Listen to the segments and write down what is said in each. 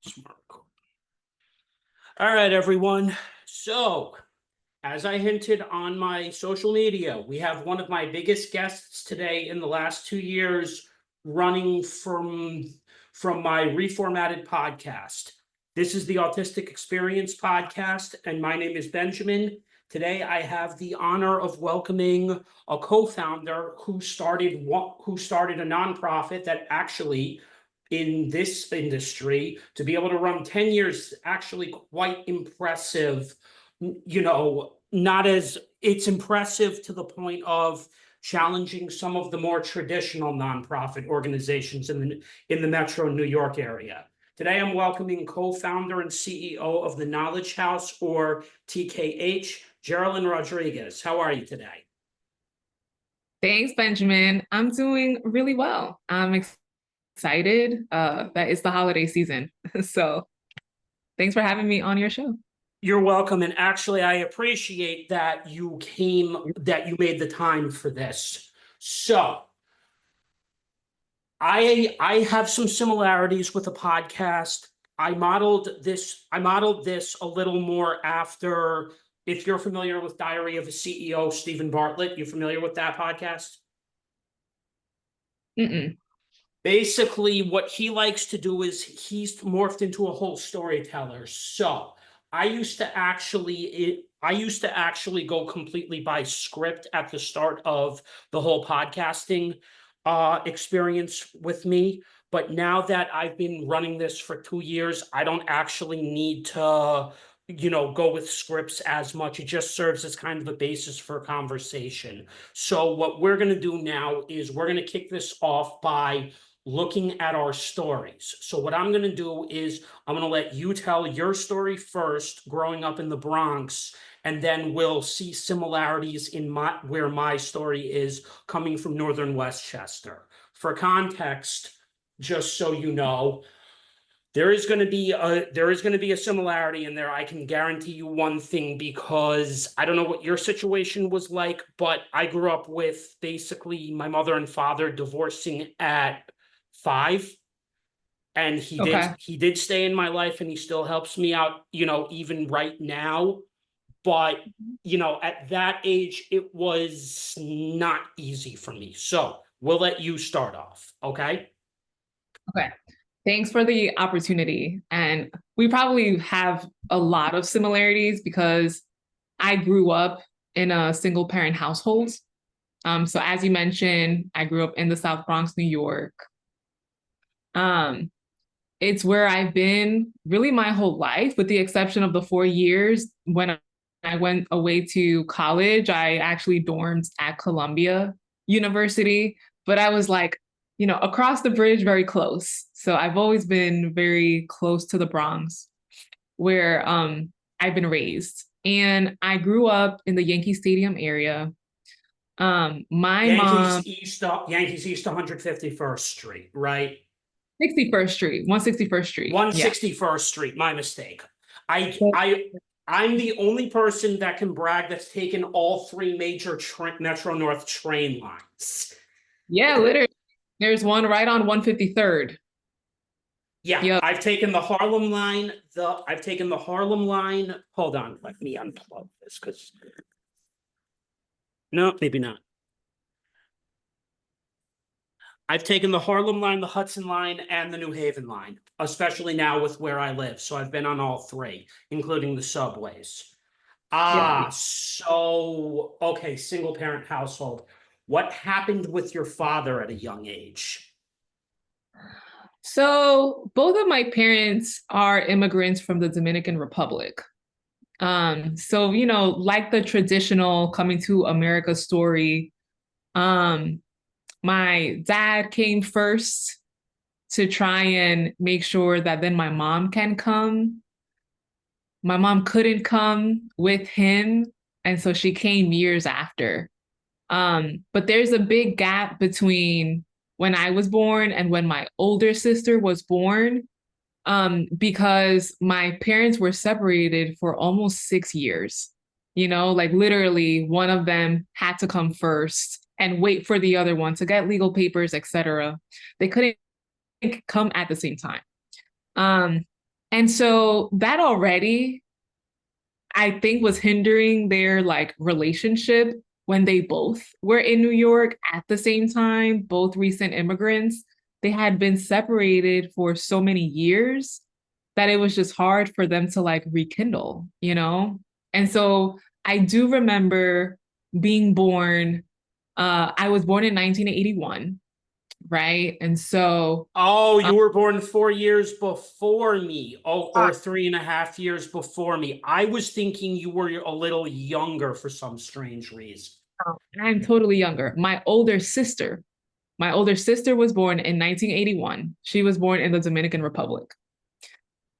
Smart. All right, everyone. So, as I hinted on my social media, we have one of my biggest guests today in the last 2 years running from my reformatted podcast. This is the Autistic Experience podcast, and my name is Benjamin. Today, I have the honor of welcoming a co-founder who started a nonprofit that actually, in this industry, to be able to run 10 years, actually quite impressive. Not as it's impressive to the point of challenging some of the more traditional nonprofit organizations in the metro New York area. Today, I'm welcoming co-founder and CEO of the Knowledge House, or TKH, Jerilyn Rodriquez. How are you today? Thanks, Benjamin. I'm doing really well. I'm excited that it's the holiday season. So thanks for having me on your show. You're welcome. And actually, I appreciate that you made the time for this. So I have some similarities with the podcast. I modeled this a little more after, if you're familiar with Diary of a CEO, Stephen Bartlett, you familiar with that podcast? Mm-mm. Basically, what he likes to do is he's morphed into a whole storyteller. So I used to actually go completely by script at the start of the whole podcasting experience with me. But now that I've been running this for 2 years, I don't actually need to, go with scripts as much. It just serves as kind of a basis for a conversation. So what we're going to do now is we're going to kick this off by looking at our stories. So what I'm going to do is I'm going to let you tell your story first, growing up in the Bronx, and then we'll see similarities in where my story is coming from Northern Westchester. For context, just so you know, there is going to be a similarity in there. I can guarantee you one thing, because I don't know what your situation was like, but I grew up with basically my mother and father divorcing at 5. And Okay. he did stay in my life, and he still helps me out, even right now. But, at that age, it was not easy for me. So we'll let you start off. Okay. Okay. Thanks for the opportunity. And we probably have a lot of similarities because I grew up in a single parent household. So as you mentioned, I grew up in the South Bronx, New York. Um, it's where I've been really my whole life, with the exception of the 4 years when I went away to college. I actually dormed at Columbia University, but I was like, across the bridge, very close. So I've always been very close to the Bronx, where I've been raised. And I grew up in the Yankee Stadium area. My mom, Yankees East 151st Street, right? 61st Street, 161st Street. Yeah. 161st Street, my mistake. I'm the only person that can brag that's taken all three major Metro North train lines. Yeah, literally. There's one right on 153rd. Yeah, Yep. I've taken the Harlem line. Hold on, let me unplug this, because no, maybe not. I've taken the Harlem line, the Hudson line, and the New Haven line, especially now with where I live. So I've been on all three, including the subways. Yeah. So, okay, single parent household. What happened with your father at a young age? So both of my parents are immigrants from the Dominican Republic. So, like the traditional coming to America story, um, my dad came first to try and make sure that then my mom can come. My mom couldn't come with him, and so she came years after. But there's a big gap between when I was born and when my older sister was born, because my parents were separated for almost 6 years. Like literally one of them had to come first and wait for the other one to get legal papers, etc. They couldn't come at the same time. Um, And so that already, I think, was hindering their like relationship when they both were in New York at the same time, both recent immigrants. They had been separated for so many years that it was just hard for them to like rekindle, you know? And so I do remember being born. I was born in 1981, right? And so, Oh, uh, you were born 4 years before me. Oh, uh, or 3.5 years before me. I was thinking you were a little younger for some strange reason. I'm totally younger. My older sister was born in 1981. She was born in the Dominican Republic.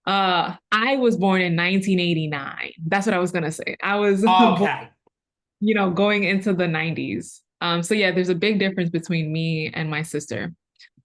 I was born in 1989. That's what I was gonna say. I was born, Okay. going into the 90s. So yeah, there's a big difference between me and my sister.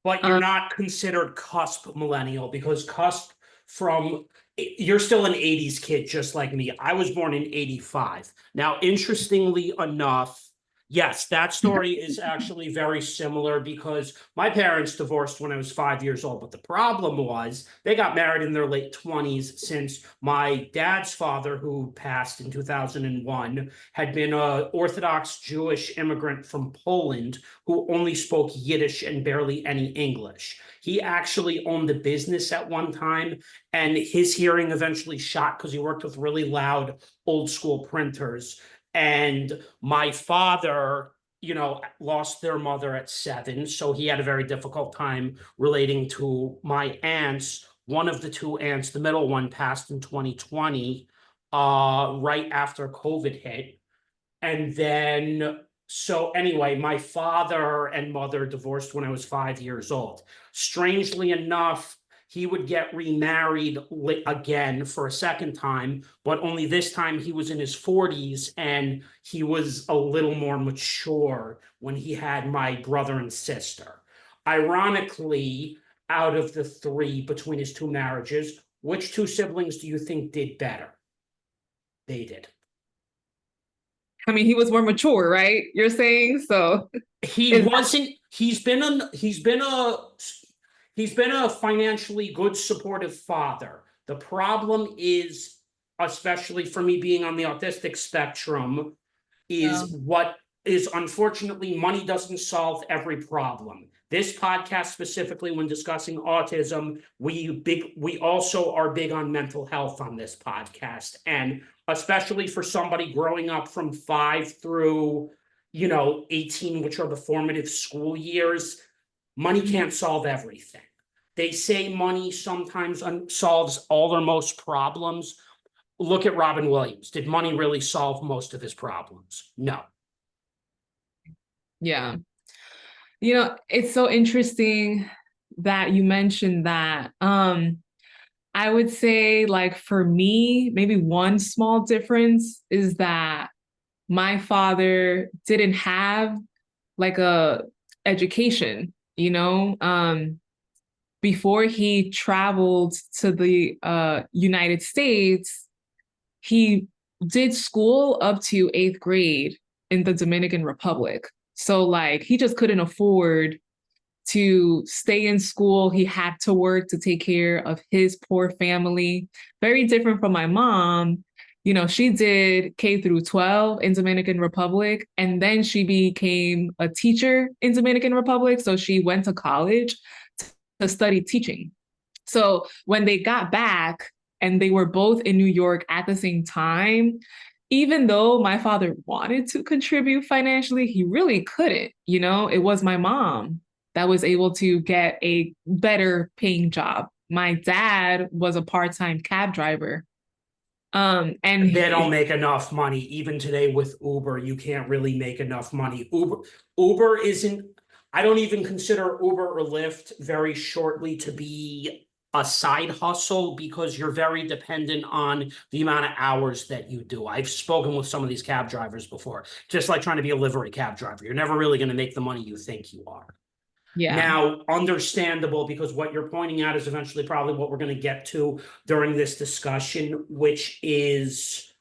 But you're Um, not considered cusp millennial because cusp from you're still an 80s kid just like me. I was born in 85. Now, interestingly enough, yes, that story is actually very similar because my parents divorced when I was 5 years old. But the problem was they got married in their late 20s since my dad's father, who passed in 2001, had been an Orthodox Jewish immigrant from Poland who only spoke Yiddish and barely any English. He actually owned a business at one time, and his hearing eventually shot because he worked with really loud old school printers. And my father, lost their mother at 7. So he had a very difficult time relating to my aunts. One of the two aunts, the middle one, passed in 2020, right after COVID hit. And then, so anyway, my father and mother divorced when I was 5 years old. Strangely enough, he would get remarried again for a second time, but only this time he was in his 40s and he was a little more mature when he had my brother and sister. Ironically, out of the three between his two marriages, which two siblings do you think did better? They did. I mean, he was more mature, right? You're saying so. He Is wasn't he's been a financially good supportive father. The problem is, especially for me being on the autistic spectrum, that, is what is unfortunately money doesn't solve every problem. This podcast specifically, when discussing autism, we also are big on mental health on this podcast, and especially for somebody growing up from 5 through 18, which are the formative school years, money can't solve everything. They say money sometimes solves all their most problems. Look at Robin Williams. Did money really solve most of his problems? No. yeah. It's so interesting that you mentioned that. I would say, like, for me, maybe one small difference is that my father didn't have like a education, before he traveled to the United States. He did school up to 8th grade in the Dominican Republic. So, like, he just couldn't afford to stay in school. He had to work to take care of his poor family. Very different from my mom. She did K through 12 in Dominican Republic, and then she became a teacher in Dominican Republic. So she went to college to study teaching. So when they got back and they were both in New York at the same time, even though my father wanted to contribute financially, he really couldn't. It was my mom that was able to get a better paying job. My dad was a part-time cab driver. And They don't make enough money. Even today with Uber, you can't really make enough money. Uber isn't, I don't even consider Uber or Lyft very shortly to be a side hustle because you're very dependent on the amount of hours that you do. I've spoken with some of these cab drivers before, just like trying to be a livery cab driver. You're never really going to make the money you think you are. yeah, Now, understandable, because what you're pointing out is eventually probably what we're going to get to during this discussion, which is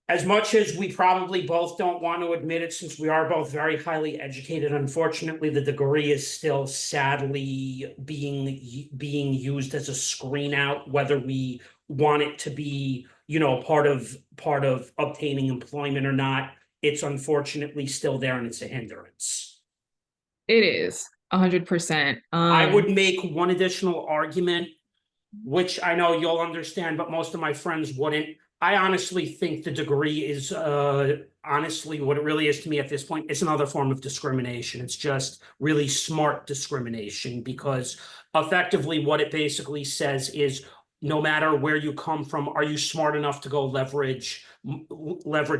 As much as we probably both don't want to admit it, since we are both very highly educated, unfortunately, the degree is still sadly being used as a screen out, whether we want it to be, part of obtaining employment or not. It's unfortunately still there and it's a hindrance. It is 100%. I would make one additional argument, which I know you'll understand, but most of my friends wouldn't. I honestly think the degree is honestly what it really is to me at this point. It's another form of discrimination. It's just really smart discrimination, because effectively what it basically says is no matter where you come from, are you smart enough to go leverage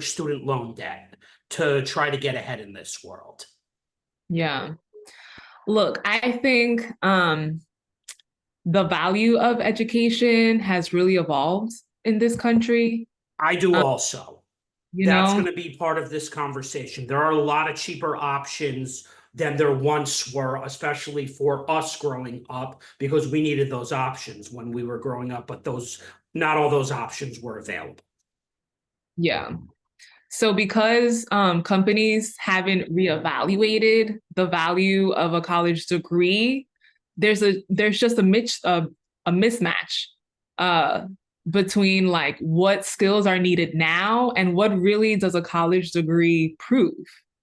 student loan debt to try to get ahead in this world? Yeah. Look, I think the value of education has really evolved in this country. I do also. You That's know, going to be part of this conversation. There are a lot of cheaper options than there once were, especially for us growing up, because we needed those options when we were growing up, but not all those options were available. yeah. So because companies haven't reevaluated the value of a college degree, there's just a mismatch between like what skills are needed now and what really does a college degree prove,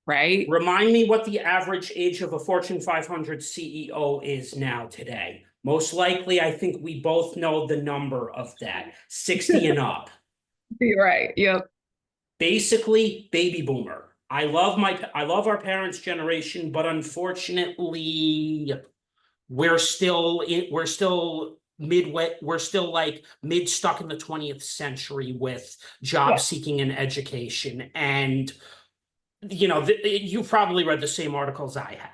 right? Remind me what the average age of a Fortune 500 CEO is now today. Most likely, I think we both know the number of that, 60 and up. You're right. Yep. Basically, baby boomer. I love our parents' generation, but unfortunately, we're still like mid stuck in the 20th century with job seeking and education. And you probably read the same articles I have.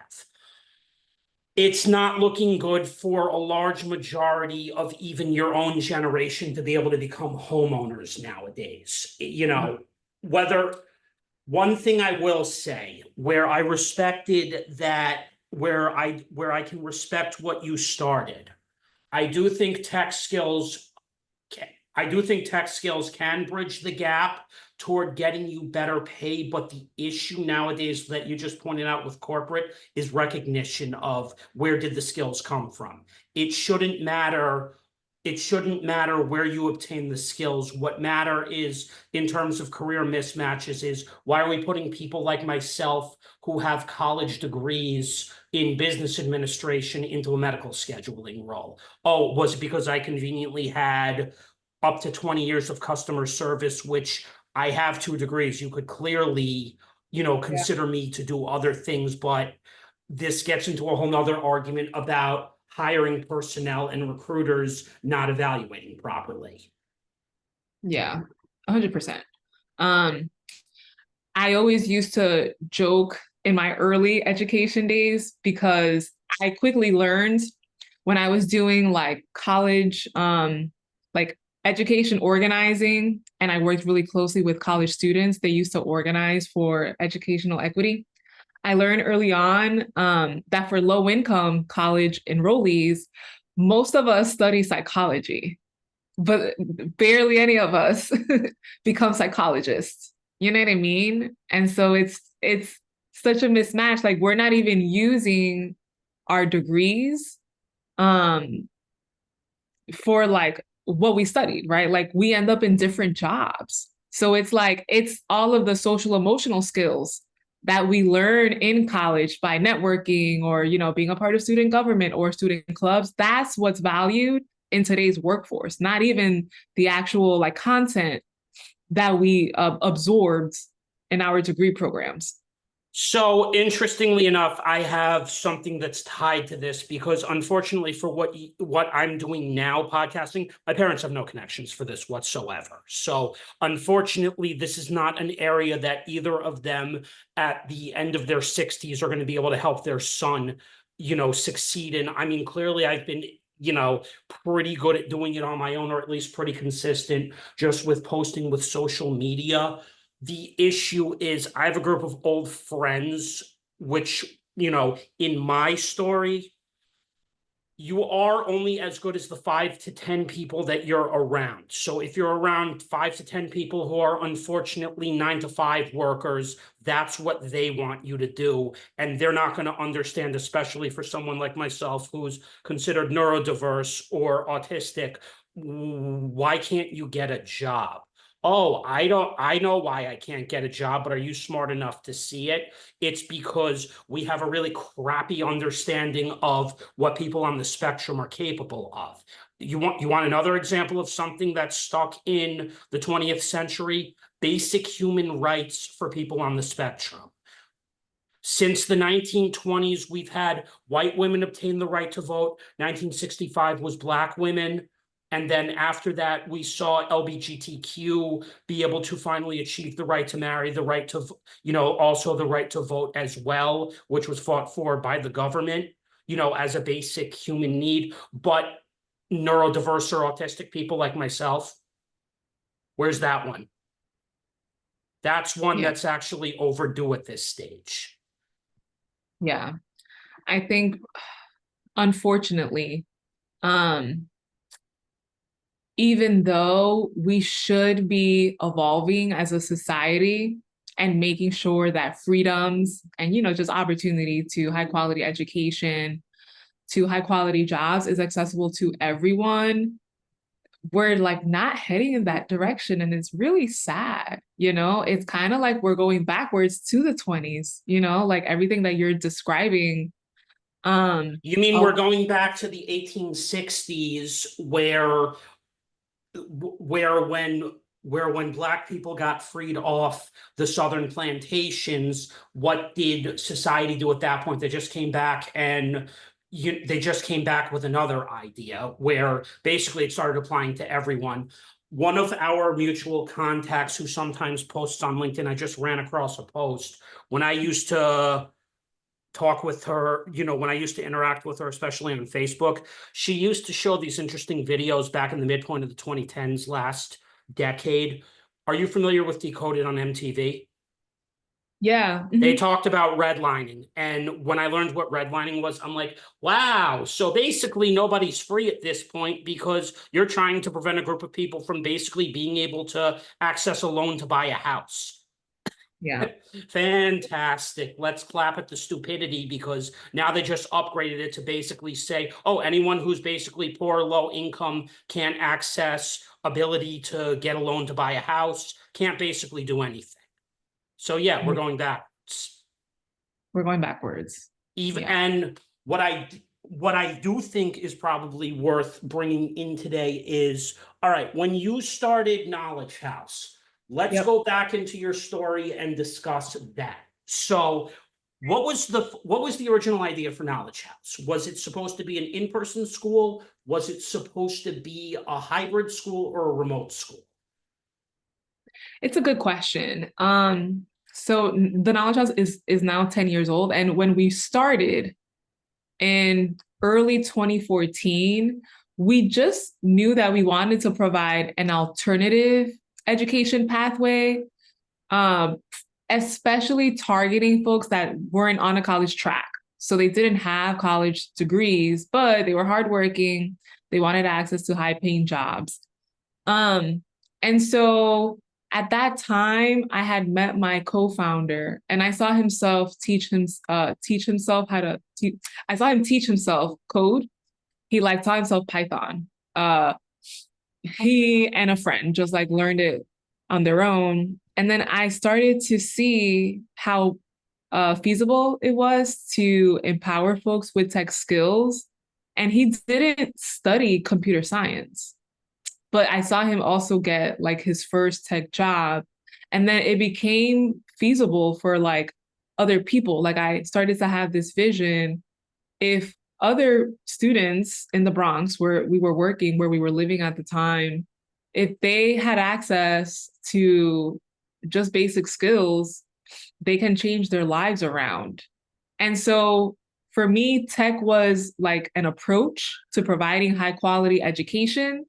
It's not looking good for a large majority of even your own generation to be able to become homeowners nowadays. Whether one thing I will say, where I respected that, where I can respect what you started, I do think tech skills can bridge the gap toward getting you better pay, but the issue nowadays that you just pointed out with corporate is recognition of where did the skills come from. It shouldn't matter where you obtain the skills. What matter is, in terms of career mismatches, is why are we putting people like myself who have college degrees in business administration into a medical scheduling role? Oh, was it because I conveniently had up to 20 years of customer service, which I have 2 degrees. You could clearly, consider me to do other things, but this gets into a whole nother argument about hiring personnel and recruiters not evaluating properly. Yeah, 100%. I always used to joke in my early education days because I quickly learned when I was doing like college, like education organizing, and I worked really closely with college students. They used to organize for educational equity. I learned early on that for low income college enrollees, most of us study psychology, but barely any of us become psychologists. You know what I mean? And so it's such a mismatch. Like we're not even using our degrees for like what we studied, right? Like we end up in different jobs. So it's like it's all of the social emotional skills that we learn in college by networking or being a part of student government or student clubs. That's what's valued in today's workforce, not even the actual like content that we absorbed in our degree programs. So interestingly enough, I have something that's tied to this, because unfortunately for what I'm doing now, podcasting, my parents have no connections for this whatsoever. So unfortunately, this is not an area that either of them at the end of their 60s are going to be able to help their son, succeed in. I mean, clearly I've been pretty good at doing it on my own, or at least pretty consistent just with posting with social media. The issue is I have a group of old friends, which, in my story, You are only as good as the 5 to 10 people that you're around. So if you're around 5 to 10 people who are unfortunately 9 to 5 workers, that's what they want you to do. And they're not going to understand, especially for someone like myself who's considered neurodiverse or autistic. Why can't you get a job? Oh, I know why I can't get a job, but are you smart enough to see it? It's because we have a really crappy understanding of what people on the spectrum are capable of. You want another example of something that's stuck in the 20th century? Basic human rights for people on the spectrum. Since the 1920s, we've had white women obtain the right to vote. 1965 was Black women. And then after that, we saw LGBTQ be able to finally achieve the right to marry, the right to, also the right to vote as well, which was fought for by the government, as a basic human need. But neurodiverse or autistic people like myself, where's that one? That's one Yeah. that's actually overdue at this stage. Yeah. I think, unfortunately, even though we should be evolving as a society and making sure that freedoms and, just opportunity to high quality education, to high quality jobs is accessible to everyone, we're like not heading in that direction. And it's really sad, it's kind of like we're going backwards to the 20s, like everything that you're describing. You mean we're going back to the 1860s where when Black people got freed off the Southern plantations, what did society do at that point? They just came back and they just came back with another idea where basically it started applying to everyone. One of our mutual contacts who sometimes posts on LinkedIn, I just ran across a post when I used to talk with her, when I used to interact with her, especially on Facebook, she used to show these interesting videos back in the midpoint of the 2010s last decade. Are you familiar with Decoded on MTV? Yeah. They talked about redlining. And when I learned what redlining was, I'm like, wow. So basically nobody's free at this point because you're trying to prevent a group of people from basically being able to access a loan to buy a house. Yeah. Fantastic. Let's clap at the stupidity because now they just upgraded it to basically say, oh, anyone who's basically poor, low income, can't access ability to get a loan to buy a house, can't basically do anything. So yeah, we're going backwards. We're going backwards. Even and what I do think is probably worth bringing in today is, all right, when you started Knowledge House, let's go back into your story and discuss that. So what was the original idea for Knowledge House? Was it supposed to be an in-person school? Was it supposed to be a hybrid school or a remote school? It's a good question. So the Knowledge House is now 10 years old. And when we started in early 2014, we just knew that we wanted to provide an alternative education pathway, especially targeting folks that weren't on a college track. So they didn't have college degrees, but they were hardworking. They wanted access to high-paying jobs. And so at that time, I had met my co-founder, and I saw himself teach himself how to. I saw him teach himself code. He taught himself Python. He and a friend just learned it on their own, and then I started to see how feasible it was to empower folks with tech skills. And he didn't study computer science. But I saw him also get his first tech job. And then it became feasible for other people. I started to have this vision. If other students in the Bronx where we were working, where we were living at the time, if they had access to just basic skills, they can change their lives around. And so for me, tech was an approach to providing high quality education,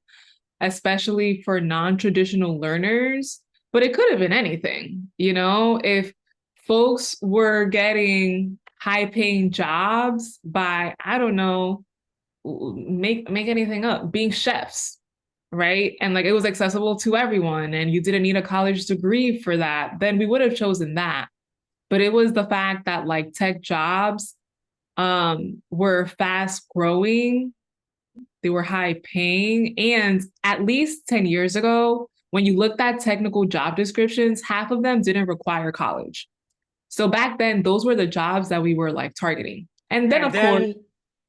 especially for non-traditional learners, but it could have been anything. If folks were getting high-paying jobs by, I don't know, make anything up, being chefs, right? And like it was accessible to everyone and you didn't need a college degree for that, then we would have chosen that. But it was the fact that like tech jobs were fast growing, they were high paying, and at least 10 years ago, when you looked at technical job descriptions, half of them didn't require college. So back then, those were the jobs that we were like targeting. And then And of course, then,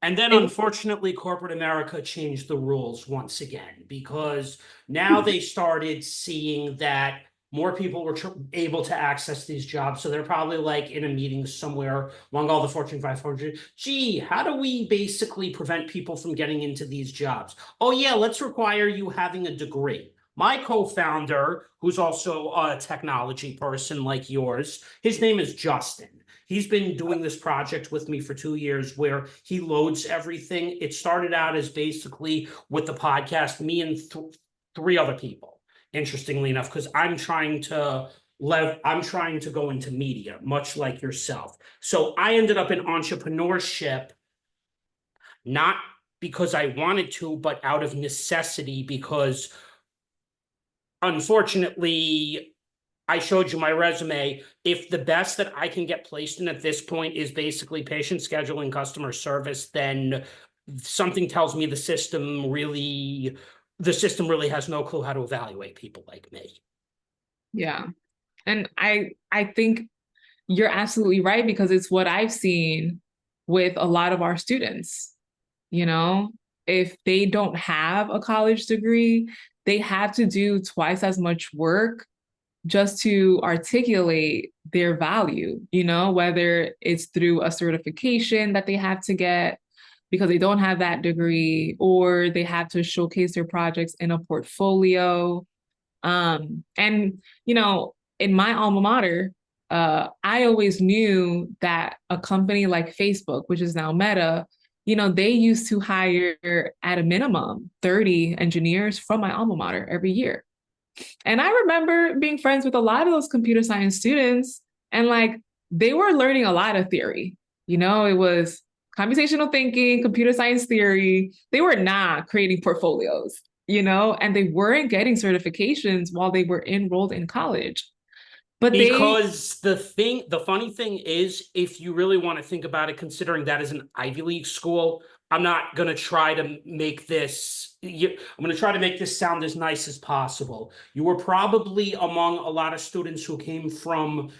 and then it, unfortunately, corporate America changed the rules once again because now they started seeing that more people were able to access these jobs. So they're probably like in a meeting somewhere among all the Fortune 500. Gee, how do we basically prevent people from getting into these jobs? Oh, yeah, let's require you having a degree. My co-founder, who's also a technology person like yours, his name is Justin. He's been doing this project with me for 2 years where he loads everything. It started out as basically with the podcast, me and three other people, interestingly enough, because I'm trying to go into media, much like yourself. So I ended up in entrepreneurship, not because I wanted to, but out of necessity, because unfortunately, I showed you my resume. If the best that I can get placed in at this point is basically patient scheduling, customer service, then something tells me the system really has no clue how to evaluate people like me. yeah. And I think you're absolutely right because it's what I've seen with a lot of our students. You know, if they don't have a college degree, they have to do twice as much work just to articulate their value, you know, whether it's through a certification that they have to get because they don't have that degree, or they have to showcase their projects in a portfolio. And, you know, in my alma mater, I always knew that a company like Facebook, which is now Meta, you know, they used to hire at a minimum 30 engineers from my alma mater every year. And I remember being friends with a lot of those computer science students, and like they were learning a lot of theory. You know, it was computational thinking, computer science theory. They were not creating portfolios, you know, and they weren't getting certifications while they were enrolled in college. But they, Because the funny thing is, if you really want to think about it, considering that is an Ivy League school, I'm not going to try to make this, I'm going to try to make this sound as nice as possible. You were probably among a lot of students who came from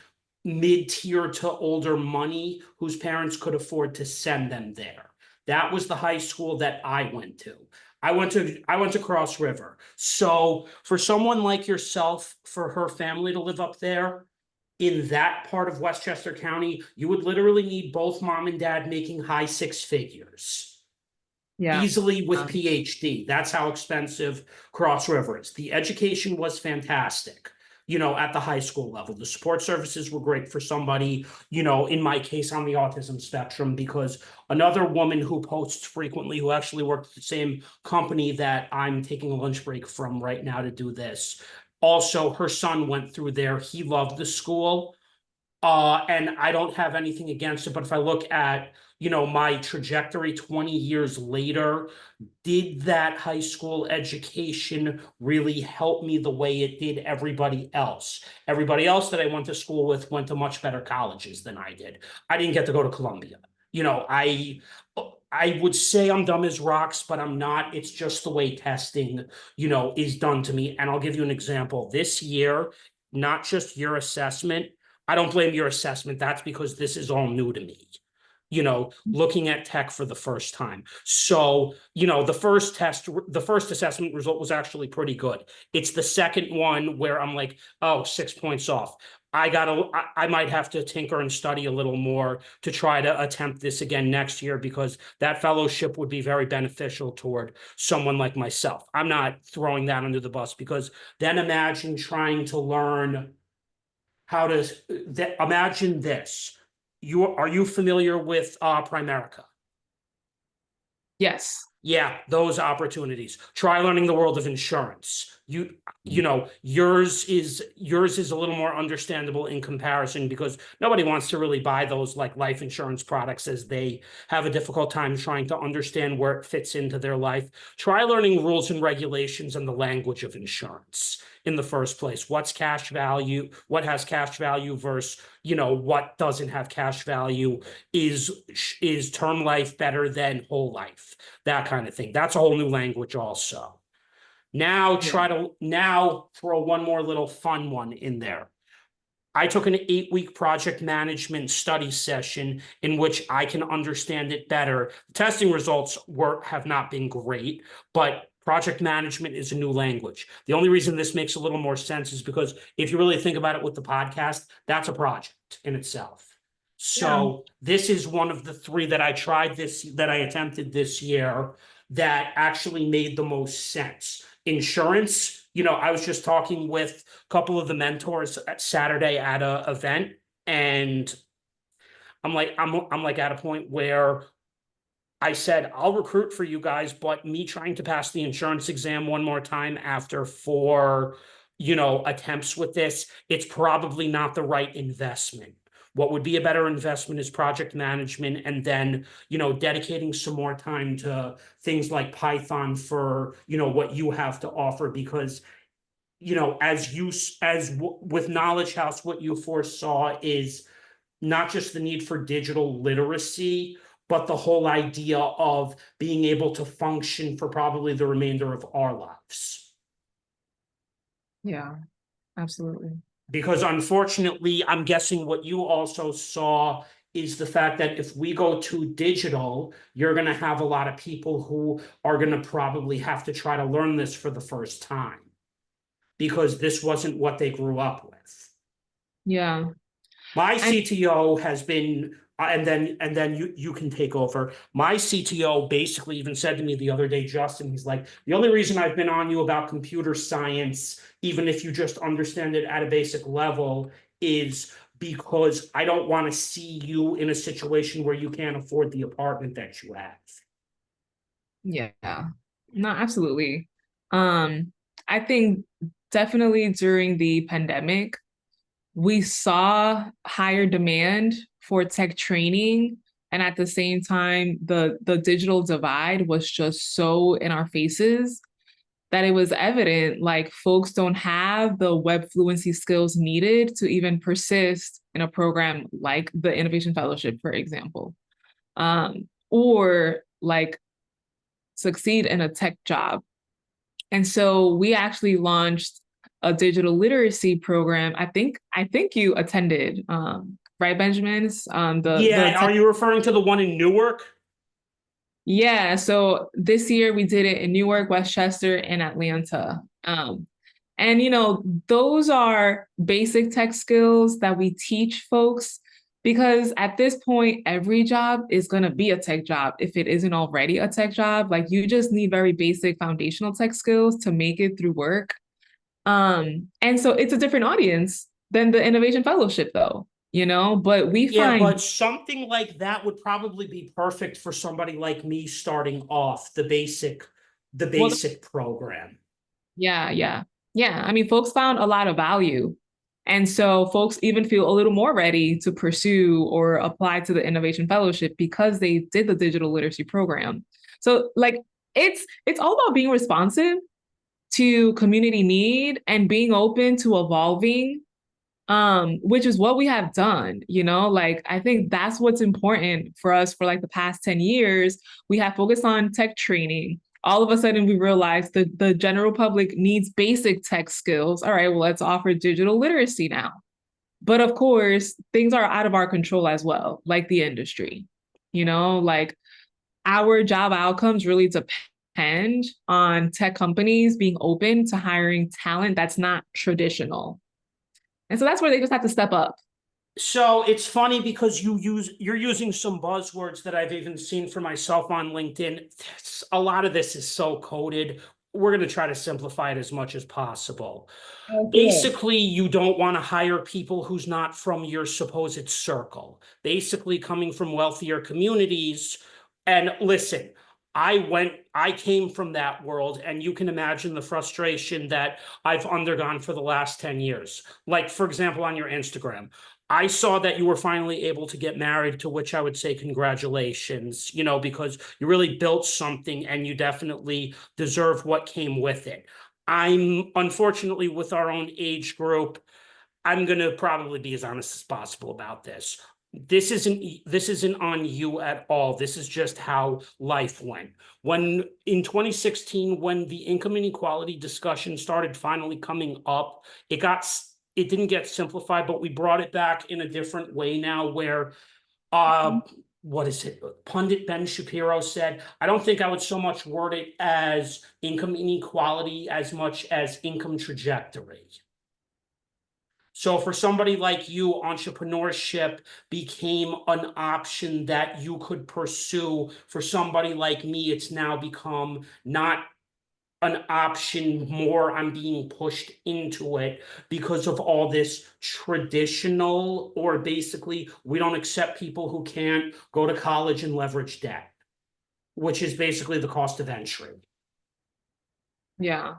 mid-tier to older money whose parents could afford to send them there. That was the high school that I went to. I went to Cross River. So for someone like yourself, for her family to live up there in that part of Westchester County, you would literally need both mom and dad making high six figures yeah, easily with um, PhD. That's how expensive Cross River is. The education was fantastic, at the high school level. The support services were great for somebody, in my case, on the autism spectrum, because another woman who posts frequently, who actually worked at the same company that I'm taking a lunch break from right now to do this, also, her son went through there. He loved the school. And I don't have anything against it, but if I look at, my trajectory 20 years later, did that high school education really help me the way it did everybody else? Everybody else that I went to school with went to much better colleges than I did. I didn't get to go to Columbia. I would say I'm dumb as rocks, but I'm not. It's just the way testing, is done to me. And I'll give you an example. This year, not just your assessment, I don't blame your assessment. That's because this is all new to me, looking at tech for the first time. So, the first assessment result was actually pretty good. It's the second one where I'm like, oh, 6 points off. I might have to tinker and study a little more to try to attempt this again next year, because that fellowship would be very beneficial toward someone like myself. I'm not throwing that under the bus, because then imagine trying to learn how to imagine this. Are you familiar with Primerica? yes. Yeah, those opportunities. Try learning the world of insurance. you know, yours is a little more understandable in comparison because nobody wants to really buy those like life insurance products as they have a difficult time trying to understand where it fits into their life. Try learning rules and regulations and the language of insurance in the first place. What's cash value? What has cash value versus, you know, what doesn't have cash value? Is term life better than whole life? That kind of thing. That's a whole new language also. Now throw one more little fun one in there. I took an 8-week project management study session in which I can understand it better. Testing results have not been great, but project management is a new language. The only reason this makes a little more sense is because if you really think about it with the podcast, that's a project in itself. So this is one of the 3 that I attempted this year that actually made the most sense. Insurance, you know, I was just talking with a couple of the mentors at Saturday at a event, and I'm like at a point where I said, I'll recruit for you guys, but me trying to pass the insurance exam one more time after 4, you know, attempts with this, it's probably not the right investment. What would be a better investment is project management, and then, you know, dedicating some more time to things like Python for, you know, what you have to offer. Because, you know, with Knowledge House, what you foresaw is not just the need for digital literacy, but the whole idea of being able to function for probably the remainder of our lives. Yeah, absolutely. Because unfortunately, I'm guessing what you also saw is the fact that if we go to digital, you're going to have a lot of people who are going to probably have to try to learn this for the first time because this wasn't what they grew up with. Yeah. My CTO has been, and then you can take over. My CTO basically even said to me the other day, Justin, he's like, the only reason I've been on you about computer science, even if you just understand it at a basic level, is because I don't want to see you in a situation where you can't afford the apartment that you have. Yeah. No, absolutely. I think definitely during the pandemic, we saw higher demand for tech training. And at the same time, the digital divide was just so in our faces that it was evident like folks don't have the web fluency skills needed to even persist in a program like the Innovation Fellowship, for example, or like succeed in a tech job. And so we actually launched a digital literacy program. I think you attended, right, Benjamin's? Are you referring to the one in Newark? Yeah. So this year we did it in Newark, Westchester, and Atlanta. And you know, those are basic tech skills that we teach folks because at this point, every job is going to be a tech job if it isn't already a tech job. Like you just need very basic foundational tech skills to make it through work. And so it's a different audience than the Innovation Fellowship, though, you know, but but something like that would probably be perfect for somebody like me starting off the basic program. Yeah. I mean, folks found a lot of value. And so folks even feel a little more ready to pursue or apply to the Innovation Fellowship because they did the digital literacy program. So like it's all about being responsive to community need and being open to evolving, which is what we have done, you know, like I think that's what's important for us for like the past 10 years. We have focused on tech training. All of a sudden we realized that the general public needs basic tech skills. All right, well, let's offer digital literacy now. But of course, things are out of our control as well, like the industry, you know, like our job outcomes really depend on tech companies being open to hiring talent that's not traditional. And so that's where they just have to step up. So it's funny because you're using some buzzwords that I've even seen for myself on LinkedIn. A lot of this is so coded. We're going to try to simplify it as much as possible. Basically, you don't want to hire people who's not from your supposed circle. Basically, coming from wealthier communities. And listen, I came from that world, and you can imagine the frustration that I've undergone for the last 10 years. Like, for example, on your Instagram, I saw that you were finally able to get married, to which I would say congratulations, because you really built something and you definitely deserve what came with it. I'm unfortunately, with our own age group, I'm going to probably be as honest as possible about this. This isn't on you at all. This is just how life went. When in 2016, when the income inequality discussion started finally coming up, it didn't get simplified, but we brought it back in a different way now, where what is it? Pundit Ben Shapiro said, I don't think I would so much word it as income inequality as much as income trajectory. So for somebody like you, entrepreneurship became an option that you could pursue. For somebody like me, it's now become not an option more. I'm being pushed into it because of all this traditional, or basically, we don't accept people who can't go to college and leverage debt, which is basically the cost of entry. Yeah.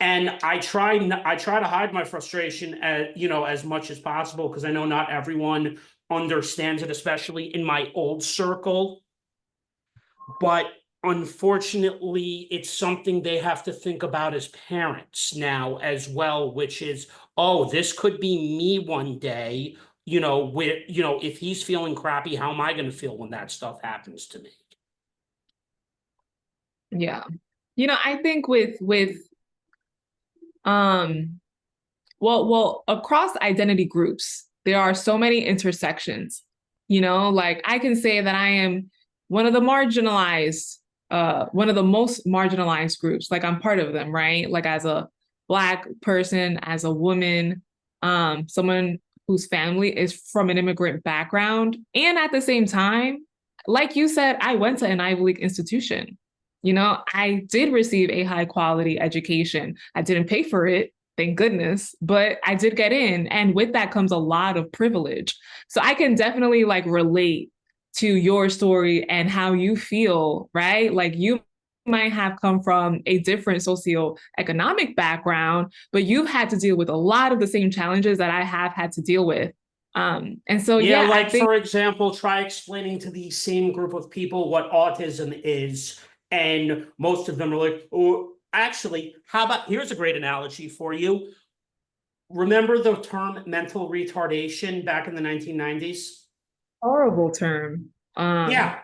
And I try to hide my frustration as much as possible, because I know not everyone understands it, especially in my old circle. But unfortunately, it's something they have to think about as parents now as well, which is, oh, this could be me one day. If he's feeling crappy, how am I going to feel when that stuff happens to me? Yeah. I think with across identity groups, there are so many intersections. Like I can say that I am one of the marginalized, one of the most marginalized groups. Like I'm part of them, right? Like as a Black person, as a woman, someone whose family is from an immigrant background. And at the same time, like you said, I went to an Ivy League institution. I did receive a high quality education. I didn't pay for it, thank goodness, but I did get in. And with that comes a lot of privilege. So I can definitely like relate to your story and how you feel, right? Like you might have come from a different socioeconomic background, but you've had to deal with a lot of the same challenges that I have had to deal with. And so, Yeah, yeah, I like think. for example, try explaining to the same group of people what autism is, and most of them are like, oh, actually, how about, here's a great analogy for you. Remember the term mental retardation back in the 1990s? Horrible term. Yeah,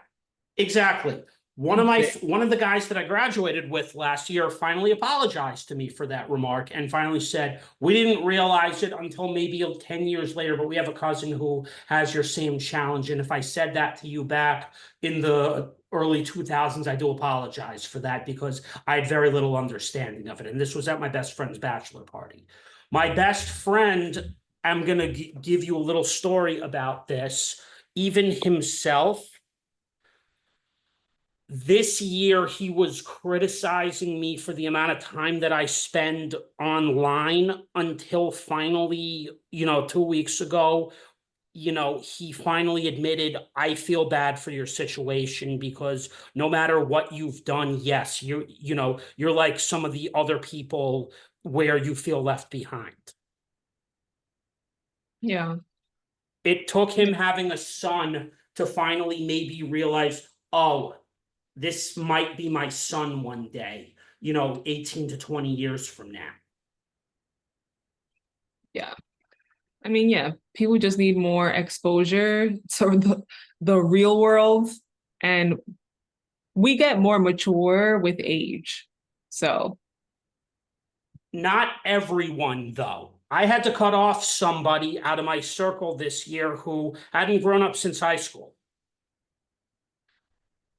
exactly. One of the guys that I graduated with last year finally apologized to me for that remark, and finally said, we didn't realize it until maybe 10 years later, but we have a cousin who has your same challenge. And if I said that to you back in the early 2000s, I do apologize for that, because I had very little understanding of it. And this was at my best friend's bachelor party. My best friend, I'm going to give you a little story about this. Even himself, this year, he was criticizing me for the amount of time that I spend online, until finally, 2 weeks ago, he finally admitted, I feel bad for your situation, because no matter what you've done, yes, you're like some of the other people where you feel left behind. Yeah. It took him having a son to finally maybe realize, oh, this might be my son one day, 18 to 20 years from now. Yeah. I mean, yeah, people just need more exposure to the real world, and we get more mature with age. So, Not everyone, though. I had to cut off somebody out of my circle this year who hadn't grown up since high school.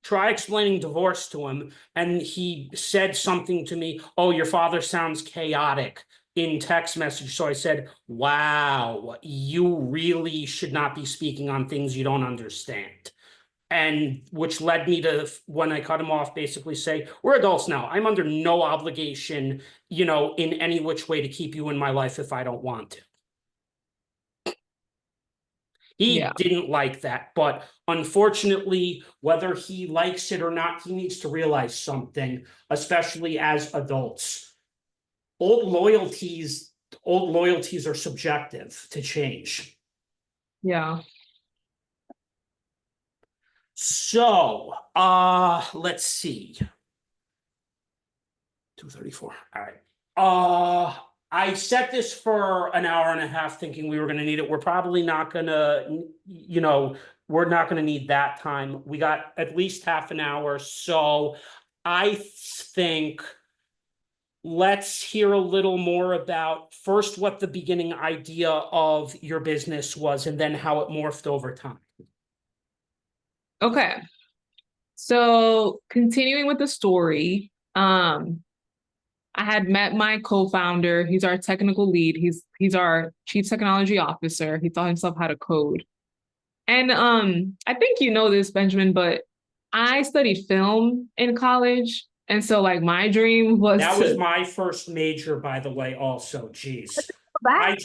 Try explaining divorce to him, and he said something to me, oh, your father sounds chaotic, in text message. So I said, wow, you really should not be speaking on things you don't understand. And which led me to, when I cut him off, basically say, we're adults now. I'm under no obligation, in any which way to keep you in my life if I don't want to. He Yeah. didn't like that, but unfortunately, whether he likes it or not, he needs to realize something, especially as adults. Old loyalties, old loyalties are subjective to change. Yeah. So, let's see. 2:34. All right. I set this for an hour and a half thinking we were going to need it. We're probably not going to, we're not going to need that time. We got at least half an hour. So I think let's hear a little more about first what the beginning idea of your business was and then how it morphed over time. Okay. So continuing with the story, I had met my co-founder. He's our technical lead. He's our chief technology officer. He taught himself how to code. And I think you know this, Benjamin, but I studied film in college. And so like my dream was That was to my first major, by the way, also. Geez. I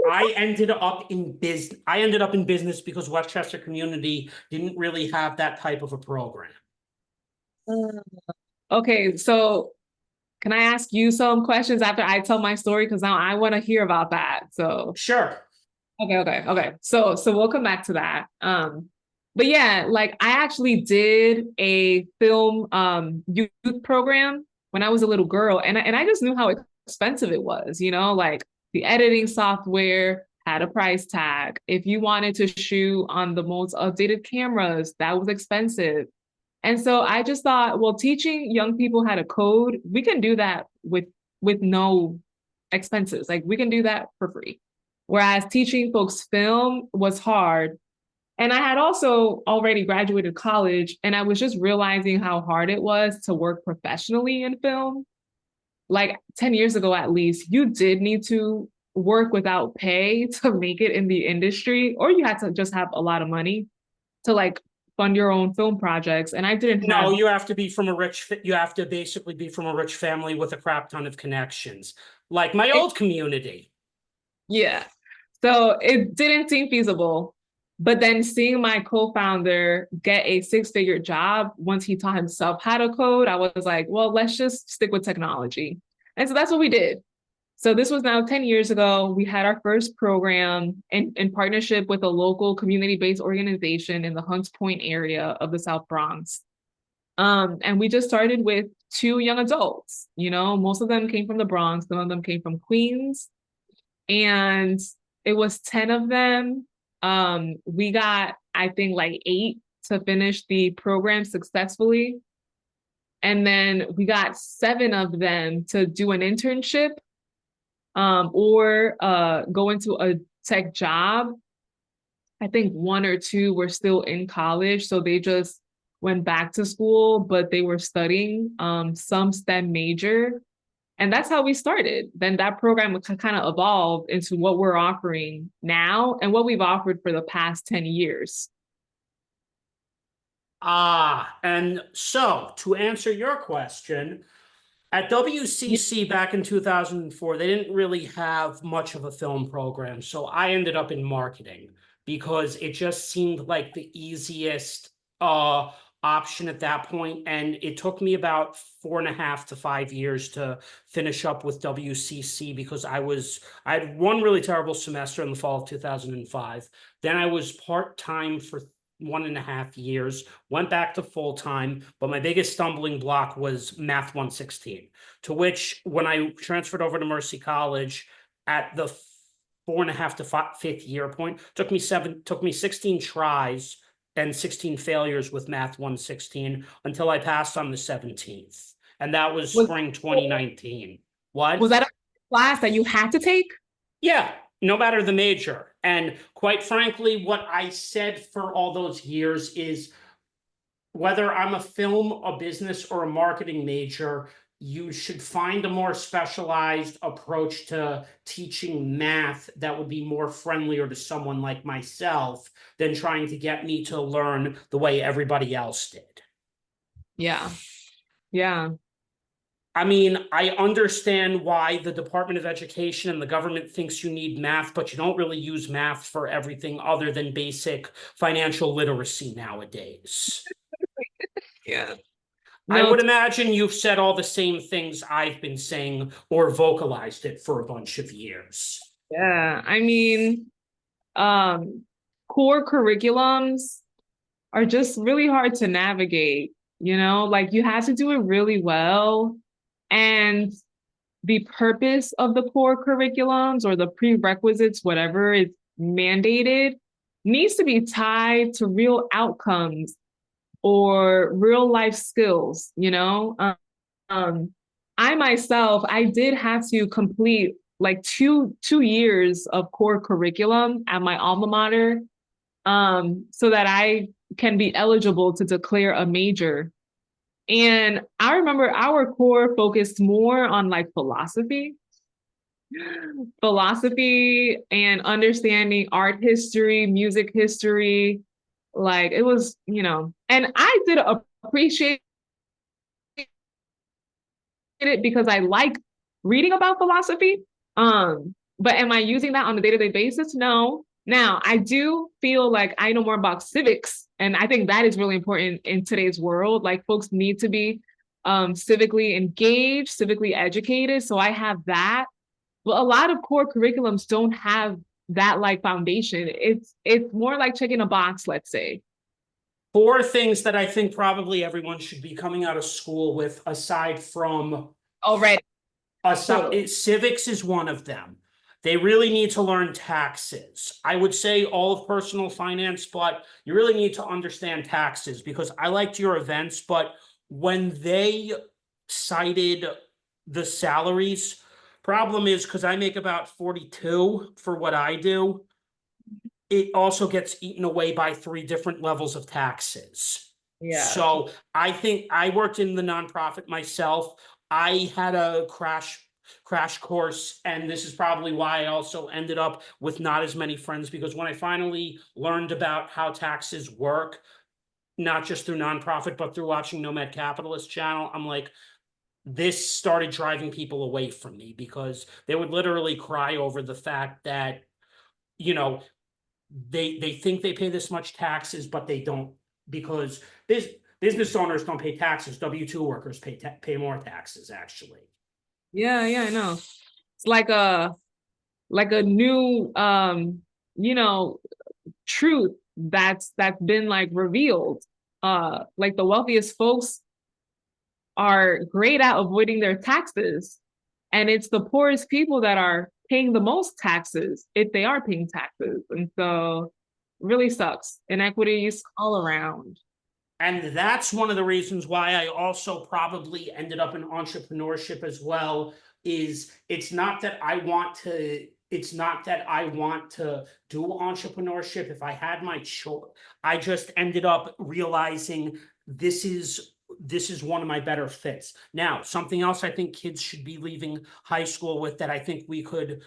I ended up in business because Westchester Community didn't really have that type of a program. Okay, so can I ask you some questions after I tell my story? Because now I want to hear about that. So Sure. okay. So we'll come back to that. But yeah, like I actually did a film youth program when I was a little girl, and I just knew how expensive it was, like the editing software had a price tag. If you wanted to shoot on the most updated cameras, that was expensive. And so I just thought, well, teaching young people how to code, we can do that with no expenses. Like we can do that for free. Whereas teaching folks film was hard. And I had also already graduated college, and I was just realizing how hard it was to work professionally in film. Like 10 years ago, at least, you did need to work without pay to make it in the industry, or you had to just have a lot of money to like fund your own film projects. And I didn't No, have, you have to be from a you have to basically be from a rich family with a crap ton of connections, like my old community. yeah. So it didn't seem feasible. But then seeing my co-founder get a six-figure job once he taught himself how to code, I was like, well, let's just stick with technology. And so that's what we did. So this was now 10 years ago. We had our first program in partnership with a local community-based organization in the Hunts Point area of the South Bronx. And we just started with two young adults. Most of them came from the Bronx, some of them came from Queens. And it was 10 of them. We got, I think, like 8 to finish the program successfully. And then we got 7 of them to do an internship or go into a tech job. I think 1 or 2 were still in college, so they just went back to school, but they were studying some STEM major. And that's how we started. Then that program kind of evolved into what we're offering now and what we've offered for the past 10 years. And so to answer your question, at WCC back in 2004, they didn't really have much of a film program. So I ended up in marketing because it just seemed like the easiest option at that point. And it took me about 4.5 to 5 years to finish up with WCC because I had one really terrible semester in the fall of 2005. Then I was part-time for 1.5 years, went back to full time, but my biggest stumbling block was Math 116, to which when I transferred over to Mercy College at the 4.5 to 5th year point, took me 16 tries and 16 failures with Math 116 until I passed on the 17th. And that was spring 2019. What? Was that a class that you had to take? Yeah, no matter the major. And quite frankly, what I said for all those years is whether I'm a film, a business, or a marketing major, you should find a more specialized approach to teaching math that would be more friendlier to someone like myself than trying to get me to learn the way everybody else did. Yeah. Yeah. I mean, I understand why the Department of Education and the government thinks you need math, but you don't really use math for everything other than basic financial literacy nowadays. Yeah. I No, would imagine you've said all the same things I've been saying or vocalized it for a bunch of years. yeah. I mean, um, core curriculums are just really hard to navigate, you know, like you have to do it really well. And the purpose of the core curriculums or the prerequisites, whatever is mandated, needs to be tied to real outcomes or real life skills, you know? Um, I myself, I did have to complete like two years of core curriculum at my alma mater, so that I can be eligible to declare a major. And I remember our core focused more on like philosophy and understanding art history, music history. Like it was, you know, and I did appreciate it because I like reading about philosophy. But am I using that on a day-to-day basis? No. Now, I do feel like I know more about civics, and I think that is really important in today's world. Like folks need to be civically engaged, civically educated. So I have that. But a lot of core curriculums don't have that like foundation. It's more like checking a box, let's say. Four things that I think probably everyone should be coming out of school with, aside from Already. civics is one of them. They really need to learn taxes. I would say all of personal finance, but you really need to understand taxes, because I liked your events, but when they cited the salaries, problem is because I make about 42 for what I do, it also gets eaten away by 3 different levels of taxes. Yeah. So I think I worked in the nonprofit myself. I had a crash course, and this is probably why I also ended up with not as many friends, because when I finally learned about how taxes work, not just through nonprofit, but through watching Nomad Capitalist channel, I'm like, this started driving people away from me, because they would literally cry over the fact that, you know, they think they pay this much taxes, but they don't, because business owners don't pay taxes. W-2 workers pay more taxes, actually. Yeah, yeah, I know. It's like a new you know, truth that's been like revealed. Like the wealthiest folks are great at avoiding their taxes, and it's the poorest people that are paying the most taxes if they are paying taxes. And so really sucks. Inequities all around. And that's one of the reasons why I also probably ended up in entrepreneurship as well. Is it's not that I want to, it's not that I want to do entrepreneurship. If I had my choice, I just ended up realizing this is one of my better fits. Now, something else I think kids should be leaving high school with, that I think we could,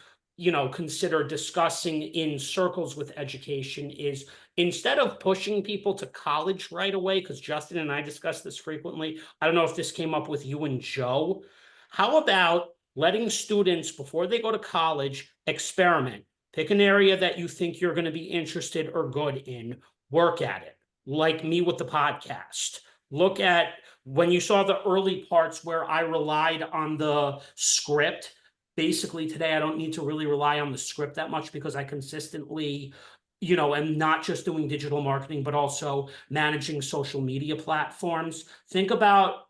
consider discussing in circles with education, is instead of pushing people to college right away, because Justin and I discuss this frequently. I don't know if this came up with you and Joe. How about letting students, before they go to college, experiment? Pick an area that you think you're going to be interested or good in, work at it, like me with the podcast. Look at when you saw the early parts where I relied on the script. Basically, today I don't need to really rely on the script that much, because I consistently, am not just doing digital marketing, but also managing social media platforms. Think about